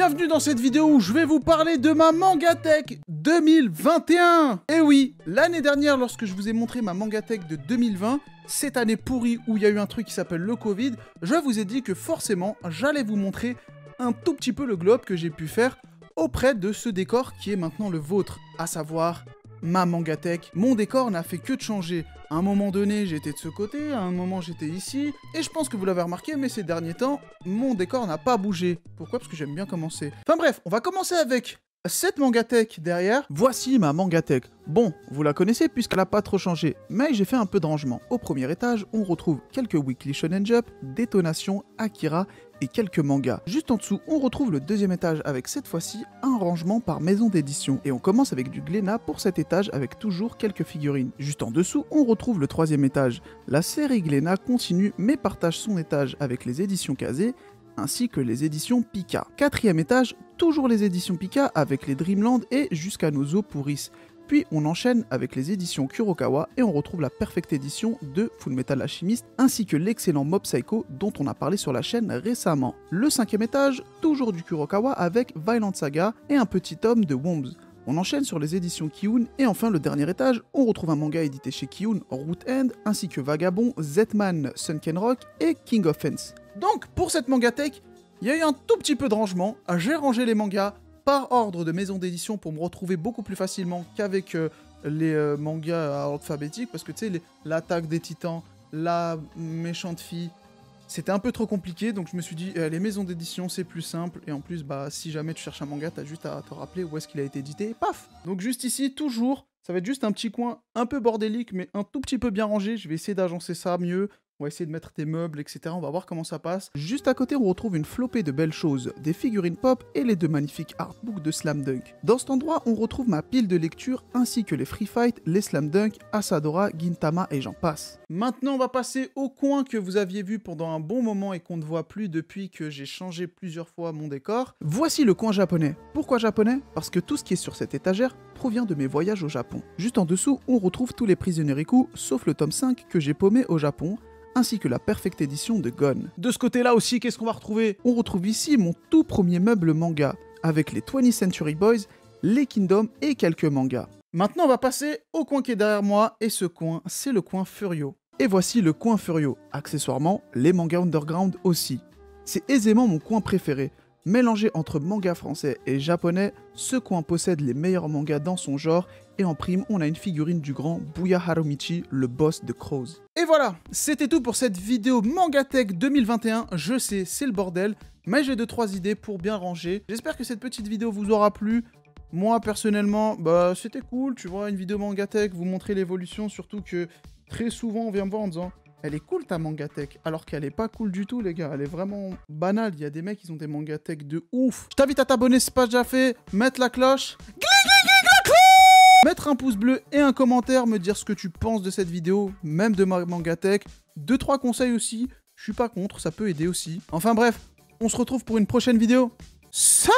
bienvenue dans cette vidéo où je vais vous parler de ma Mangatech 2021. Et oui, l'année dernière, lorsque je vous ai montré ma Mangatech de 2020, cette année pourrie où il y a eu un truc qui s'appelle le Covid, je vous ai dit que forcément, j'allais vous montrer un tout petit peu le globe que j'ai pu faire auprès de ce décor qui est maintenant le vôtre, à savoir ma Mangatech. Mon décor n'a fait que de changer. À un moment donné, j'étais de ce côté, à un moment, j'étais ici. Et je pense que vous l'avez remarqué, mais ces derniers temps, mon décor n'a pas bougé. Pourquoi? Parce que j'aime bien commencer. Enfin bref, on va commencer avec cette Mangatech derrière. Voici ma Mangatech. Bon, vous la connaissez puisqu'elle n'a pas trop changé, mais j'ai fait un peu de rangement. Au premier étage, on retrouve quelques Weekly Shonen Jump, Détonation, Akira et quelques mangas. Juste en dessous, on retrouve le deuxième étage avec cette fois-ci un rangement par maison d'édition. Et on commence avec du Glénat pour cet étage avec toujours quelques figurines. Juste en dessous, on retrouve le troisième étage. La série Glénat continue mais partage son étage avec les éditions Kazé ainsi que les éditions Pika. Quatrième étage, toujours les éditions Pika avec les Dreamland et jusqu'à nos eaux pourrissent. Puis on enchaîne avec les éditions Kurokawa et on retrouve la Perfect édition de Fullmetal Alchemist ainsi que l'excellent Mob Psycho dont on a parlé sur la chaîne récemment. Le cinquième étage, toujours du Kurokawa avec Violent Saga et un petit tome de Wombs. On enchaîne sur les éditions Kiun et enfin le dernier étage, on retrouve un manga édité chez Kiun, Root End, ainsi que Vagabond, Zetman, Sunken Rock et King of Fence. Donc pour cette Mangatech, il y a eu un tout petit peu de rangement, j'ai rangé les mangas par ordre de maison d'édition pour me retrouver beaucoup plus facilement qu'avec les mangas alphabétiques, parce que tu sais, l'attaque des titans, la méchante fille, c'était un peu trop compliqué, donc je me suis dit, les maisons d'édition c'est plus simple, et en plus, bah si jamais tu cherches un manga, t'as juste à te rappeler où est-ce qu'il a été édité, et paf. Donc juste ici, toujours, ça va être juste un petit coin un peu bordélique, mais un tout petit peu bien rangé, je vais essayer d'agencer ça mieux. On va essayer de mettre des meubles, etc. On va voir comment ça passe. Juste à côté, on retrouve une flopée de belles choses, des figurines pop et les deux magnifiques artbooks de Slam Dunk. Dans cet endroit, on retrouve ma pile de lecture ainsi que les Free Fight, les Slam Dunk, Asadora, Gintama et j'en passe. Maintenant, on va passer au coin que vous aviez vu pendant un bon moment et qu'on ne voit plus depuis que j'ai changé plusieurs fois mon décor. Voici le coin japonais. Pourquoi japonais? Parce que tout ce qui est sur cette étagère provient de mes voyages au Japon. Juste en dessous, on retrouve tous les prisonniers Riku, sauf le tome 5 que j'ai paumé au Japon, ainsi que la Perfect édition de Gon. De ce côté-là aussi, qu'est-ce qu'on va retrouver? On retrouve ici mon tout premier meuble manga, avec les 20th Century Boys, les Kingdom et quelques mangas. Maintenant, on va passer au coin qui est derrière moi, et ce coin, c'est le coin Furio. Et voici le coin Furio. Accessoirement, les mangas underground aussi. C'est aisément mon coin préféré. Mélangé entre manga français et japonais, ce coin possède les meilleurs mangas dans son genre et en prime, on a une figurine du grand Bouya Harumichi, le boss de Crows. Et voilà, c'était tout pour cette vidéo Mangatech 2021. Je sais, c'est le bordel, mais j'ai 2-3 idées pour bien ranger. J'espère que cette petite vidéo vous aura plu. Moi, personnellement, bah c'était cool, tu vois, une vidéo Mangatech, vous montrer l'évolution, surtout que très souvent, on vient me voir en disant... Elle est cool ta Mangatech, alors qu'elle est pas cool du tout les gars, elle est vraiment banale, il y a des mecs qui ont des Mangatech de ouf. Je t'invite à t'abonner si c'est pas déjà fait, mettre la cloche, mettre un pouce bleu et un commentaire, me dire ce que tu penses de cette vidéo, même de ma Mangatech. 2-3 conseils aussi, je suis pas contre, ça peut aider aussi. Enfin bref, on se retrouve pour une prochaine vidéo. Salut!